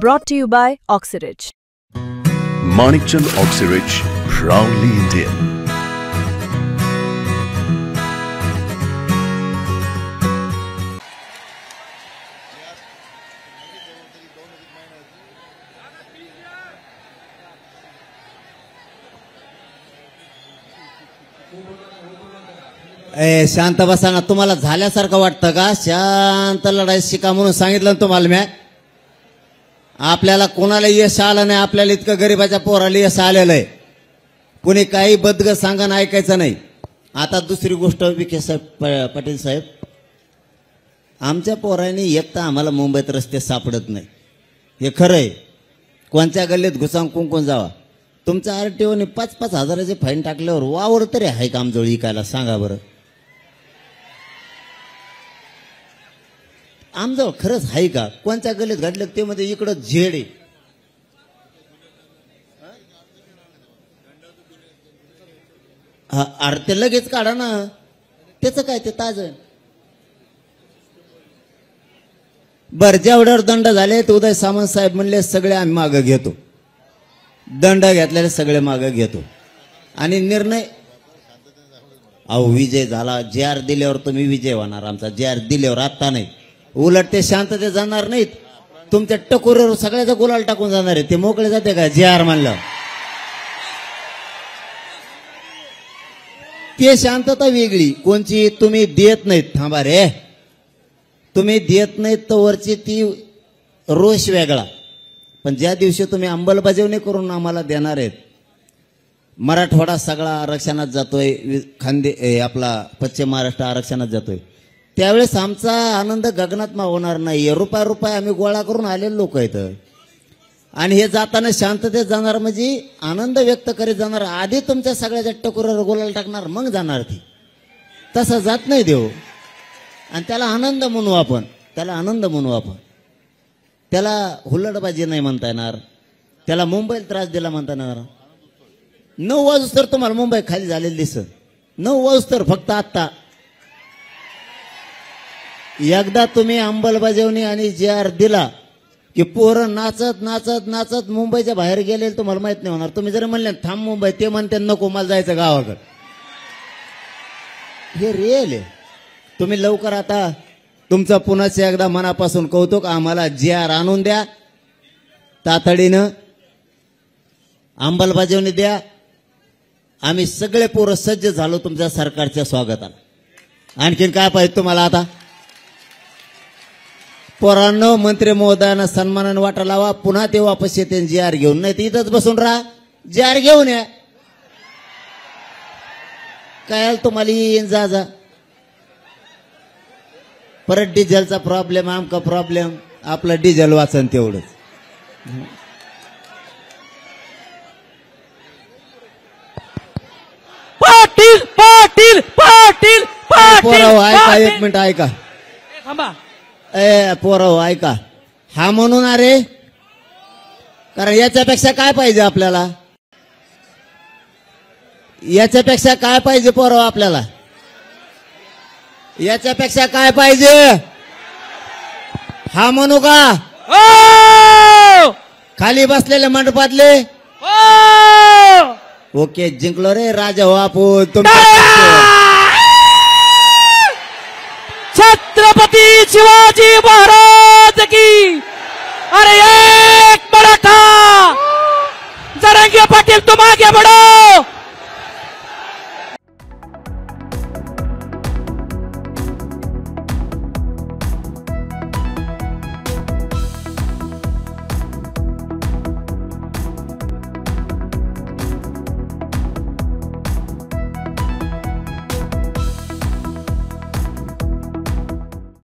Brought to you by Oxyrich. Manikchand Oxyrich, proudly Indian. शांत बसा ना. तुम्हाला झाल्यासारखं वाटतं का? शांत लढाई शिका म्हणून सांगितलं तुम्हाला मी. आपल्याला कोणाला यश आलं नाही, आपल्याला इतकं गरीबाच्या पोराला यश आलेलं आहे. कुणी काही बदग सांगणं ऐकायचं नाही. आता दुसरी गोष्ट, विखे साहेब, पाटील साहेब, आमच्या पोरांनी एक तर आम्हाला मुंबईत रस्ते सापडत नाही, हे खरं आहे. कोणत्या गल्लीत घुसांग कुंकून जावा. तुमच्या आरटीओने 5-5 हजाराचे फाईन टाकल्यावर वावर तरी आहे का आमजवळ इकायला? सांगा बरं. आमजवळ खरंच आहे का? कोणत्या गल्लीत घडलं ते मध्ये इकडं झेड आहे. अरे ते लगेच काढा ना, त्याचं काय, ते ताज. बर, जेवढ्यावर दंड झाले ते उदय सामंत साहेब म्हणले सगळे आम्ही मागं घेतो. दंड घेतलेले सगळे मागं घेतो आणि निर्णय. अहो विजय झाला, JR दिल्यावर तुम्ही विजय होणार. आमचा JR दिल्यावर आता नाही, उलट ते शांतते जाणार नाहीत. तुमच्या टकोरीवर सगळ्याचा गुलाल टाकून जाणार आहे. ते मोकळे जाते का JR म्हणलं? ते शांतता वेगळी. कोणची? तुम्ही देत नाहीत. थांबा रे, तुम्ही देत नाहीत तर वरची ती रोष वेगळा. पण ज्या दिवशी तुम्ही अंमलबजावणी करून आम्हाला देणार आहेत, मराठवाडा सगळा आरक्षणात जातोय, आपला पश्चिम महाराष्ट्र आरक्षणात जातोय, त्यावेळेस आमचा आनंद गगनात मावणार नाही. रुपया आम्ही गोळा करून आलेले लोक आहेत. आणि हे जाताना शांततेत जाणार, म्हणजे आनंद व्यक्त करीत जाणार. आधी तुमच्या सगळ्याच्या टकोरीवर गुलाल टाकणार, मग जाणार ती. तसं जात नाही देव. आणि त्याला आनंद म्हणू आपण, त्याला आनंद म्हणू आपण. त्याला हुल्लडबाजी नाही म्हणता येणार, त्याला मुंबईला त्रास दिला म्हणता येणार. 9 वाजूस तर तुम्हाला मुंबई खाली झालेली दिसत. 9 वाजूस तर फक्त आत्ता. एकदा तुम्ही अंमलबजावणी आणि JR दिला की पोरं नाचत नाचत नाचत मुंबईच्या बाहेर गेले, तुम्हाला माहित नाही होणार. तुम्ही जर म्हणले थांब मुंबई, ते म्हणते नको मला जायचं गावाकडे. हे रिअल आहे. तुम्ही लवकर आता तुमचं पुन्हा एकदा मनापासून कौतुक. आम्हाला JR आणून द्या तातडीनं, अंमलबजावणी द्या. आम्ही सगळे पोरं सज्ज झालो तुमच्या सरकारच्या स्वागताला. आणखीन काय पाहिजे तुम्हाला? आता पोरांनो, मंत्री महोदयांना सन्मानाने वाटा लावा. पुन्हा ते वापस येते JR घेऊन, नाही तर इथंच बसून राहा. JR घेऊन या. काय तुम्हाला येईन जा जा. परत डिझेलचा प्रॉब्लेम, आमका प्रॉब्लेम. आपलं डिझेल वाचन तेवढंच. पाटील पाटील पाटील पोराव ऐका, एक मिनिट ऐका. थांबा. पोराव ऐका. हा म्हणून अरे, कारण याच्यापेक्षा काय पाहिजे आपल्याला? याच्यापेक्षा काय पाहिजे पोराव आपल्याला? याच्यापेक्षा काय पाहिजे? हा म्हणू का? खाली बसलेले मंडपातले ओके, जिंकलो रे राजा हो आपण. छत्रपती शिवाजी महाराज की. अरे एक मराठा, जरंगे पाटील तुम आगे बढ़ो.